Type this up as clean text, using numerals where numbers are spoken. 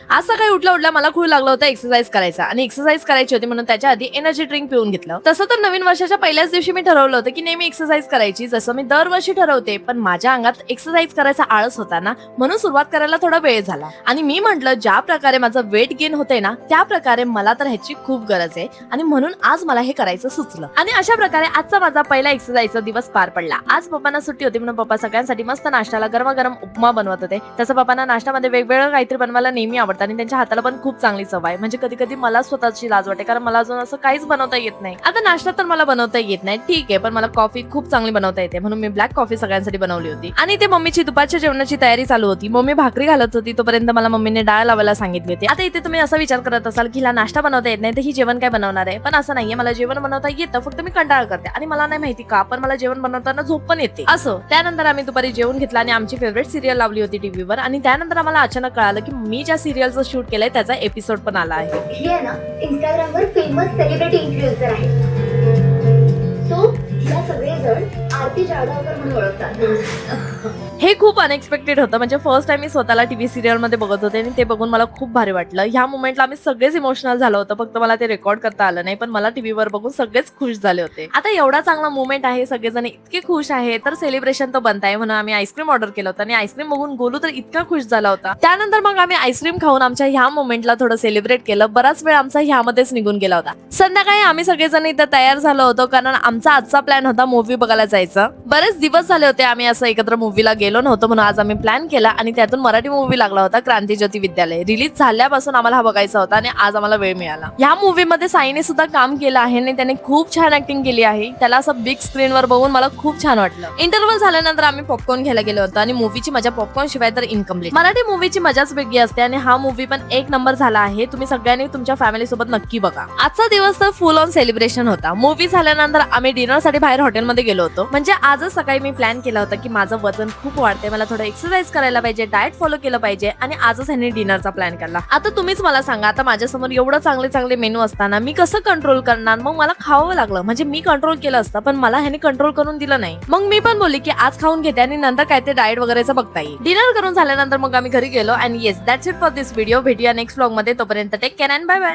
आज सकाळी उठल्या उठल्या मला खूप लागलं होतं एक्सरसाइज करायचा आणि एक्सरसाइज करायची होती म्हणून त्याच्या आधी एनर्जी ड्रिंक पिऊन घेतलं. तसं तर नवीन वर्षाच्या पहिल्याच दिवशी मी ठरवलं होतं की नेहमी एक्सरसाइज करायची, जसं मी दरवर्षी ठरवते. पण माझ्या अंगात एक्सरसाइज करायचा आळस होता ना, म्हणून सुरुवात करायला थोडा वेळ झाला. आणि मी म्हटलं ज्या प्रकारे माझं वेट गेन होतंय ना, त्या प्रकारे मला तर ह्याची खूप गरज आहे आणि म्हणून आज मला हे करायचं सुचलं. आणि अशा प्रकारे आजचा माझा पहिला एक्सरसाइजचा दिवस पार पडला. आज पप्पांना सुट्टी होती म्हणून पप्पा सगळ्यांसाठी मस्त नाश्त्याला गरमागरम उपमा बनवत होते. तसं पप्पांना नाश्त्यामध्ये वेगवेगळं काहीतरी बनवायला नेहमी आवडतं आणि त्यांच्या हाताला पण खूप चांगली सवय आहे. म्हणजे कधी कधी मला स्वतःची लाज वाटते, कारण मला अजून असं काहीच बनवता येत नाही. आता नाश्ता तर मला बनवता येत नाही, ठीक आहे, पण मला कॉफी खूप चांगली बनवता येते, म्हणून मी ब्लॅक कॉफी सगळ्यांसाठी बनवली होती. आणि ते मम्मीची दुपारच्या जेवणाची तयारी चालू होती. मम्मी भाकरी घालत होती, तोपर्यंत मला मम्मीने डाळ लावायला सांगितली होती. आता इथे तुम्ही असा विचार करत असाल की हिला नाश्ता बनवता येत नाही, तर ही जेवण काय बनवणार आहे. पण असं नाहीये, मला जेवण बनवता येतं, फक्त मी कंटाळा करते आणि मला नाही माहिती का, पण मला जेवण बनवताना झोप पण येते. असं त्यानंतर आम्ही दुपारी जेवण घेतलं आणि आमची फेवरेट सिरियल लावली होती टीव्हीवर. आणि त्यानंतर आम्हाला अचानक कळालं की मी ज्या सिरियलचं शूट केलंय त्याचा एपिसोड पण आला आहे. ही आहे ना इंस्टाग्रामवर फेमस सेलिब्रिटी इन्फ्लुएन्सर आहे. सो तिला सगळेजण आरती जाधवकर म्हणून ओळखतात. हे खूप अनएक्सपेक्टेड होतं. म्हणजे फर्स्ट टाइम मी स्वतःला टीव्ही सिरियल मध्ये बघत होते आणि ते बघून मला खूप भारी वाटलं. ह्या मोमेंटला आम्ही सगळेच इमोशनल झालो होतो, फक्त मला ते रेकॉर्ड करता आलं नाही, पण मला टीव्हीवर बघून सगळेच खुश झाले होते. आता एवढा चांगला मोमेंट आहे, सगळेजण इतके खुश आहे, तर सेलिब्रेशन तर बनत आहे म्हणून आम्ही आईस्क्रीम ऑर्डर केलं होतं आणि आईस्क्रीम बघून गोलू तर इतका खुश झाला होता. त्यानंतर मग आम्ही आईस्क्रीम खाऊन आमच्या ह्या मोमेंटला थोडं सेलिब्रेट केलं. बराच वेळ आमचा ह्यामध्येच निघून गेला होता. संध्याकाळी आम्ही सगळेजण इथं तयार झालो होतो, कारण आमचा आजचा प्लॅन होता मूवी बघायला जायचं. बरेच दिवस झाले होते आम्ही असं एकत्र मूवीला गेलो नव्हतो, म्हणून आज आम्ही प्लॅन केला आणि त्यातून मराठी मूवी लागला होता क्रांतीज्योती विद्यालय. रिलीज झाल्यापासून आम्हाला हा बघायचा होता आणि आज आम्हाला वेळ मिळाला. या मूवी मध्ये साईने सुद्धा काम केलं आहे आणि त्याने खूप छान ऍक्टिंग केली आहे. त्याला असं बिग स्क्रीनवर बघून मला खूप छान वाटलं. इंटरव्हल झाल्यानंतर आम्ही पॉपकॉर्न घ्यायला गेलो होतो आणि मूवीची मजा पॉपकॉर्न शिवाय तर इनकम्प्लीट. मराठी मूवीची मजाच वेगळी असते आणि हा मूवी पण एक नंबर झाला आहे. तुम्ही सगळ्यांनी तुमच्या फॅमिली सोबत नक्की बघा. आजचा दिवस तर फुल ऑन सेलिब्रेशन होता. मूवी झाल्यानंतर आम्ही डिनर साठी बाहेर हॉटेलमध्ये गेलो होतो. म्हणजे आजच सकाळी मी प्लॅन केला होता की माझं वजन खूप वाढते, मला थोडं एक्सरसाइज करायला पाहिजे, डाएट फॉलो केलं पाहिजे आणि आजच ह्यांनी डिनरचा प्लॅन केला. आता तुम्हीच मला सांगा, आता माझ्यासमोर एवढं चांगले चांगले मेनू असताना मी कसं कंट्रोल करणार. मग मला खावं लागलं. म्हणजे मी कंट्रोल केलं असतं, पण मला ह्याने कंट्रोल करून दिलं नाही. मग मी पण बोलली की आज खाऊन घेते आणि नंतर काय ते डाएट वगैरेचं बघता येईल. डिनर करून झाल्यानंतर मग आम्ही घरी गेलो. And yes, that's it for this video. भेटूया नेक्स्ट व्लॉग मध्ये. तोपर्यंत take care and bye bye.